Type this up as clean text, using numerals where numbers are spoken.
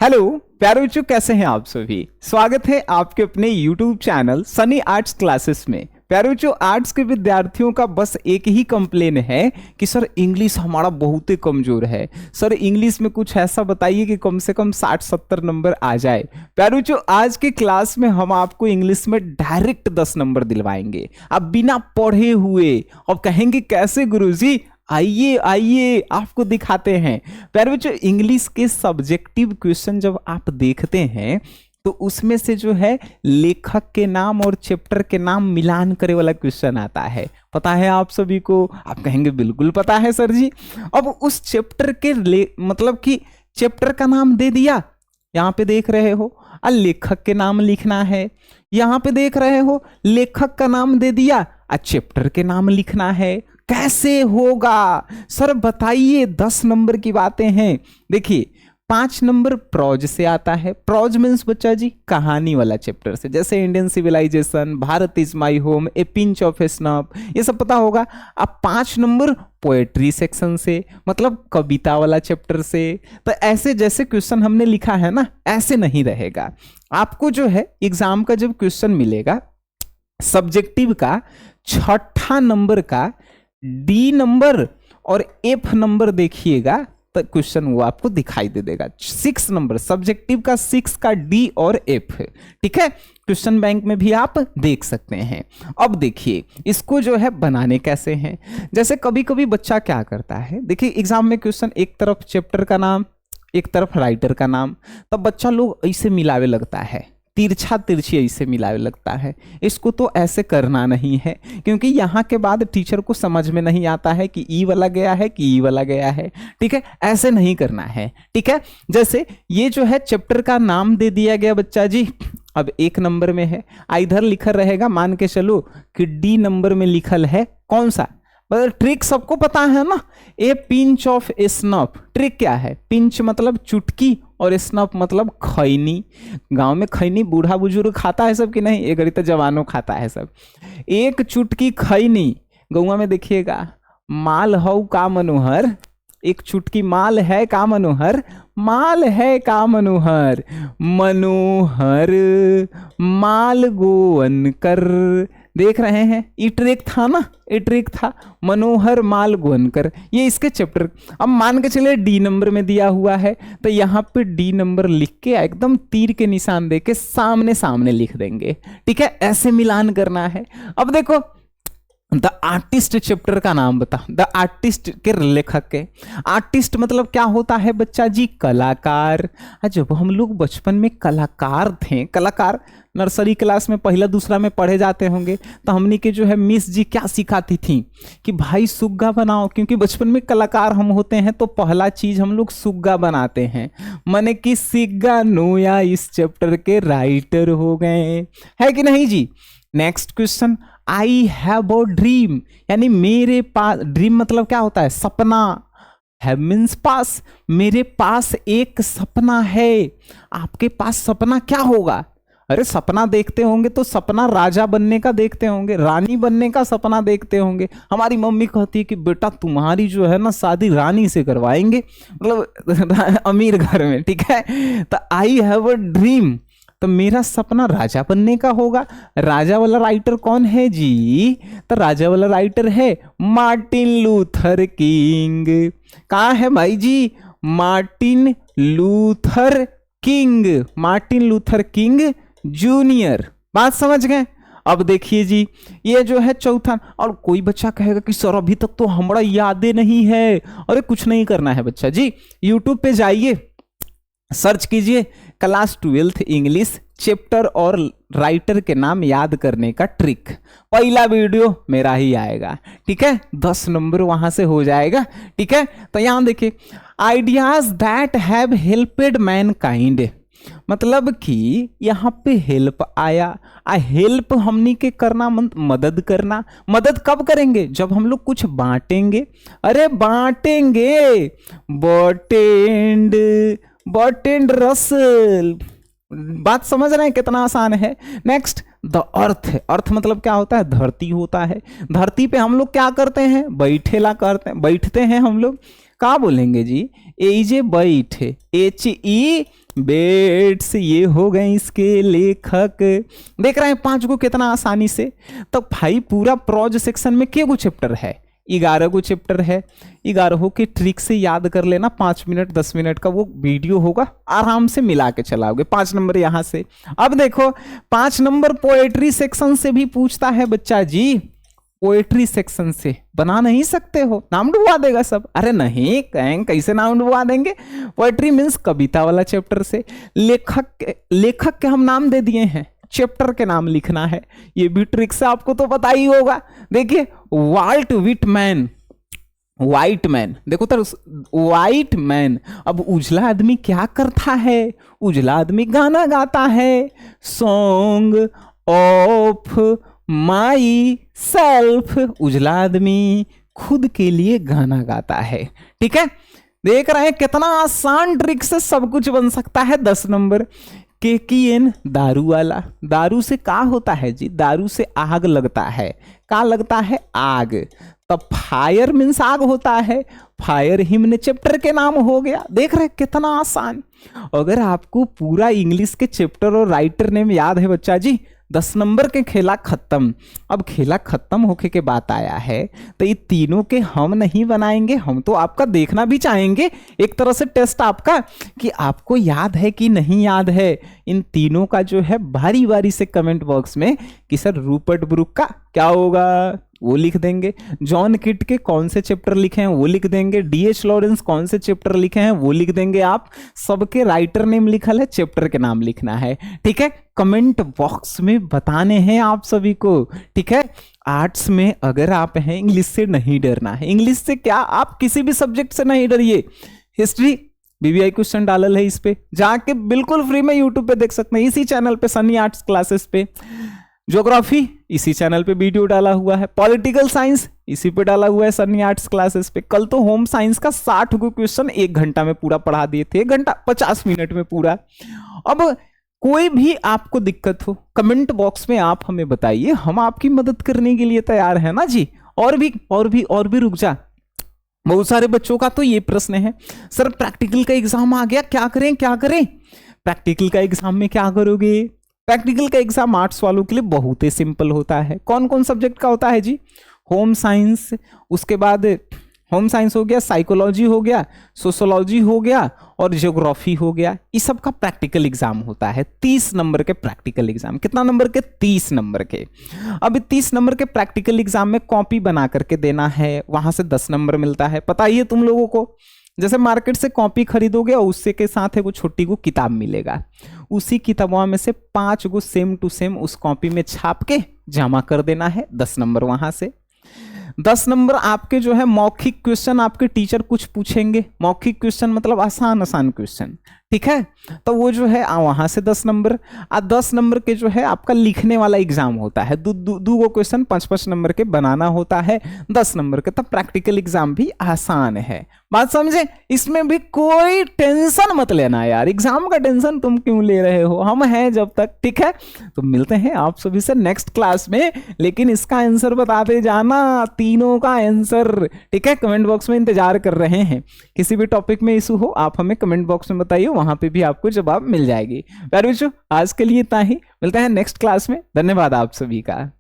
Hello प्यारे बच्चों, कैसे हैं आप सभी। स्वागत है आपके अपने YouTube channel Sunny arts classes में। प्यारे बच्चों, आर्ट्स के विद्यार्थियों का बस एक ही कंप्लेन है कि सर इंग्लिश हमारा बहुत ही कमजोर है। सर इंग्लिश में कुछ ऐसा बताइए कि कम से कम 60-70 नंबर आ जाए। प्यारे बच्चों, आज के क्लास में हम आपको इंग्लिश में डायरेक्ट 10 नंबर दिलवाएंगे, आप बिना पढ़े हुए। अब कहेंगे कैसे गुरुजी? आइए आइए आपको दिखाते हैं। प्यारे बच्चों, इंग्लिश के सब्जेक्टिव क्वेश्चन जब आप देखते हैं तो उसमें से जो है लेखक के नाम और चैप्टर के नाम मिलान करे वाला क्वेश्चन आता है। पता है आप सभी को? आप कहेंगे बिल्कुल पता है सर जी। अब उस चैप्टर के मतलब कि चैप्टर का नाम दे दिया, यहाँ पे देख रहे हो, और लेखक के नाम लिखना है। यहाँ पे देख रहे हो, लेखक का नाम दे दिया और चैप्टर के नाम लिखना है। कैसे होगा सर बताइए? 10 नंबर की बातें हैं। देखिए 5 नंबर प्रोज से आता है। प्रोज मीन्स बच्चा जी कहानी वाला चैप्टर से, जैसे Indian civilization, Bharat is my home, a pinch of snuff, ये सब पता होगा। अब 5 नंबर पोएट्री सेक्शन से, मतलब कविता वाला चैप्टर से। तो ऐसे जैसे क्वेश्चन हमने लिखा है ना, ऐसे नहीं रहेगा। आपको जो है एग्जाम का जब क्वेश्चन मिलेगा सब्जेक्टिव का, 6ठा नंबर का डी नंबर और एफ नंबर देखिएगा तो क्वेश्चन वो आपको दिखाई दे देगा। 6 नंबर सब्जेक्टिव का, 6 का डी और एफ, ठीक है। क्वेश्चन बैंक में भी आप देख सकते हैं। अब देखिए इसको जो है बनाने कैसे हैं। जैसे कभी कभी बच्चा क्या करता है, देखिए एग्जाम में क्वेश्चन एक तरफ चैप्टर का नाम, एक तरफ राइटर का नाम, तब बच्चा लोग ऐसे मिलावे लगता है, तिरछा तिरछी ऐसे मिलावे लगता है। इसको तो ऐसे करना नहीं है, क्योंकि यहाँ के बाद टीचर को समझ में नहीं आता है कि ई वाला गया है कि ई वाला गया है, ठीक है। ऐसे नहीं करना है, ठीक है। जैसे ये जो है चैप्टर का नाम दे दिया गया बच्चा जी, अब 1 नंबर में है, इधर लिखा रहेगा, मान के चलो कि डी नंबर में लिखल है कौन सा। मतलब ट्रिक सबको पता है ना, ए पिंच ऑफ स्नफ। ट्रिक क्या है? पिंच मतलब चुटकी और स्नफ मतलब खैनी। गांव में खैनी बूढ़ा बुजुर्ग खाता है सब कि नहीं? एक घड़ी तो जवानों खाता है सब। एक चुटकी खैनी, गौवा में देखिएगा, माल हौ का मनोहर, एक चुटकी माल है का मनोहर, माल है का मनोहर, मनोहर माल गोवन कर। देख रहे हैं, ये ट्रिक था ना, ये ट्रिक था, मनोहर माल गोवनकर, ये इसके चैप्टर। अब मान के चले डी नंबर में दिया हुआ है, तो यहाँ पे डी नंबर लिख के एकदम तीर के निशान दे के सामने सामने लिख देंगे, ठीक है। ऐसे मिलान करना है। अब देखो द आर्टिस्ट चैप्टर का नाम बता, द आर्टिस्ट के लेखक के। आर्टिस्ट मतलब क्या होता है बच्चा जी? कलाकार। जब हम लोग बचपन में कलाकार थे, कलाकार नर्सरी क्लास में पहला दूसरा में पढ़े जाते होंगे, तो हमने के जो है मिस जी क्या सिखाती थी कि भाई सुग्गा बनाओ, क्योंकि बचपन में कलाकार हम होते हैं तो पहला चीज हम लोग सुग्गा बनाते हैं। माने कि सिग्गा नोया इस चैप्टर के राइटर हो गए, है कि नहीं जी। Next question, I have a dream, यानी मेरे पास, ड्रीम मतलब क्या होता है? सपना। हैव मीन्स पास, मेरे पास एक सपना है। आपके पास सपना क्या होगा? अरे सपना देखते होंगे तो सपना राजा बनने का देखते होंगे, रानी बनने का सपना देखते होंगे। हमारी मम्मी कहती है कि बेटा तुम्हारी जो है ना शादी रानी से करवाएंगे, मतलब अमीर घर में, ठीक है। तो आई हैव अ ड्रीम, तो मेरा सपना राजा बनने का होगा। राजा वाला राइटर कौन है जी? तो राजा वाला राइटर है मार्टिन लूथर किंग। कहाँ है भाई जी? Martin Luther King, Martin Luther King junior. बात समझ गए? अब देखिए जी, ये जो है चौथा। और कोई बच्चा कहेगा कि सर अभी तक तो हमारा यादें नहीं है। अरे कुछ नहीं करना है बच्चा जी, यूट्यूब पे जाइए, सर्च कीजिए क्लास 12th इंग्लिश चैप्टर और राइटर के नाम याद करने का ट्रिक। पहला वीडियो मेरा ही आएगा, ठीक है। 10 नंबर वहां से हो जाएगा, ठीक है। तो यहां देखिए, आइडियाज दैट हैव हेल्पेड मैनकाइंड, मतलब कि यहाँ पे हेल्प आया। हेल्प हमनी के करना, मदद करना। मदद कब करेंगे? जब हम लोग कुछ बांटेंगे। अरे बांटेंगे, बटेंड, बटेंड रसल। बात समझ रहे हैं कितना आसान है। नेक्स्ट द अर्थ है। अर्थ मतलब क्या होता है? धरती होता है। धरती पे हम लोग क्या करते हैं? बैठेला करते हैं, बैठते हैं हम लोग। क्या बोलेंगे जी? एजे बैठ, HE बेट्स ये हो गए इसके लेखक। देख रहे हैं 5 को कितना आसानी से। तो भाई पूरा प्रोज सेक्शन में के गो चैप्टर है? 11 को चैप्टर है। 11 के ट्रिक से याद कर लेना, 5 मिनट 10 मिनट का वो वीडियो होगा, आराम से मिला के चलाओगे। 5 नंबर यहां से। अब देखो 5 नंबर पोएट्री सेक्शन से भी पूछता है बच्चा जी। पोएट्री सेक्शन से बना नहीं सकते हो, नाम डुबवा देगा सब। अरे नहीं, कैसे नाम डुबवा देंगे? पोएट्री मीन्स कविता वाला चैप्टर से। लेखक के हम नाम दे दिए हैं, चैप्टर के नाम लिखना है। ये भी ट्रिक से आपको तो पता ही होगा। देखिए वाल्ट विटमैन, वाइट मैन, देखो तो वाइट मैन। अब उजला आदमी क्या करता है? उजला आदमी गाना गाता है। सॉन्ग ऑफ माई सेल्फ, उजला आदमी खुद के लिए गाना गाता है। ठीक है, देख रहे हैं कितना आसान ट्रिक से सब कुछ बन सकता है। 10 नंबर केकीएन, दारू वाला। दारू से क्या होता है जी? दारू से आग लगता है। क्या लगता है? आग। तब फायर मीन्स आग होता है। फायर हिमने चैप्टर के नाम हो गया। देख रहे कितना आसान। अगर आपको पूरा इंग्लिश के चैप्टर और राइटर नेम याद है बच्चा जी, 10 नंबर के खेला खत्म। अब खेला खत्म होके के बात आया है तो ये तीनों के हम नहीं बनाएंगे, हम तो आपका देखना भी चाहेंगे। एक तरह से टेस्ट आपका कि आपको याद है कि नहीं याद है। इन तीनों का जो है बारी बारी से कमेंट बॉक्स में कि सर रूपर्ट ब्रुक का क्या होगा वो लिख देंगे। जॉन किट के कौन से चैप्टर लिखे हैं वो लिख देंगे। डीएच लॉरेंस कौन से चैप्टर लिखे हैं वो लिख देंगे। आप सबके राइटर नेम लिखल है, चैप्टर के नाम लिखना है। ठीक है, कमेंट बॉक्स में बताने हैं आप सभी को। ठीक है, आर्ट्स में अगर आप हैं, इंग्लिश से नहीं डरना है। इंग्लिश से क्या, आप किसी भी सब्जेक्ट से नहीं डरिए। हिस्ट्री बीबीआई क्वेश्चन डालल है, इस पे जाके बिल्कुल फ्री में यूट्यूब पे देख सकते हैं, इसी चैनल पे सनी आर्ट्स क्लासेस पे। ज्योग्राफी इसी चैनल पे वीडियो डाला हुआ है। पॉलिटिकल साइंस इसी पे डाला हुआ है सनी आर्ट्स क्लासेस पे। कल तो होम साइंस का 60 को क्वेश्चन 1 घंटा में पूरा पढ़ा दिए थे, 1 घंटा 50 मिनट में पूरा। अब कोई भी आपको दिक्कत हो कमेंट बॉक्स में आप हमें बताइए, हम आपकी मदद करने के लिए तैयार है ना जी। और भी रुक जा। बहुत सारे बच्चों का तो ये प्रश्न है, सर प्रैक्टिकल का एग्जाम आ गया, क्या करें? प्रैक्टिकल का एग्जाम में क्या करोगे? प्रैक्टिकल का एग्जाम आर्ट्स वालों के लिए बहुत ही सिंपल होता है। कौन कौन सब्जेक्ट का होता है जी? होम साइंस, उसके बाद होम साइंस हो गया, साइकोलॉजी हो गया, सोशोलॉजी हो गया और ज्योग्राफी हो गया। इस सब का प्रैक्टिकल एग्जाम होता है। 30 नंबर के प्रैक्टिकल एग्जाम। कितना नंबर के? 30 नंबर के। अब 30 नंबर के प्रैक्टिकल एग्जाम में कॉपी बना करके देना है, वहां से 10 नंबर मिलता है। पता ही है तुम लोगों को, जैसे मार्केट से कॉपी खरीदोगे और उससे के साथ है वो छोटी को किताब मिलेगा, उसी किताबों में से 5 गो सेम टू सेम उस कॉपी में छाप के जमा कर देना है। 10 नंबर वहां से। 10 नंबर आपके जो है मौखिक क्वेश्चन, आपके टीचर कुछ पूछेंगे। मौखिक क्वेश्चन मतलब आसान क्वेश्चन। ठीक है, तो वो जो है वहां से 10 नंबर। 10 नंबर के जो है आपका लिखने वाला एग्जाम होता है। दो गो क्वेश्चन 5-5 नंबर के बनाना होता है, 10 नंबर के। तब प्रैक्टिकल एग्जाम भी आसान है। बात समझे? इसमें भी कोई टेंशन मत लेना यार, एग्जाम का टेंशन तुम क्यों ले रहे हो, हम हैं जब तक। ठीक है, तो मिलते हैं आप सभी से नेक्स्ट क्लास में, लेकिन इसका आंसर बताते जाना, तीनों का आंसर। ठीक है, कमेंट बॉक्स में इंतजार कर रहे हैं। किसी भी टॉपिक में इशू हो आप हमें कमेंट बॉक्स में बताइए, वहां पे भी आपको जवाब मिल जाएगी। प्यारे बच्चों, आज के लिए इतना ही, मिलते हैं नेक्स्ट क्लास में। धन्यवाद आप सभी का।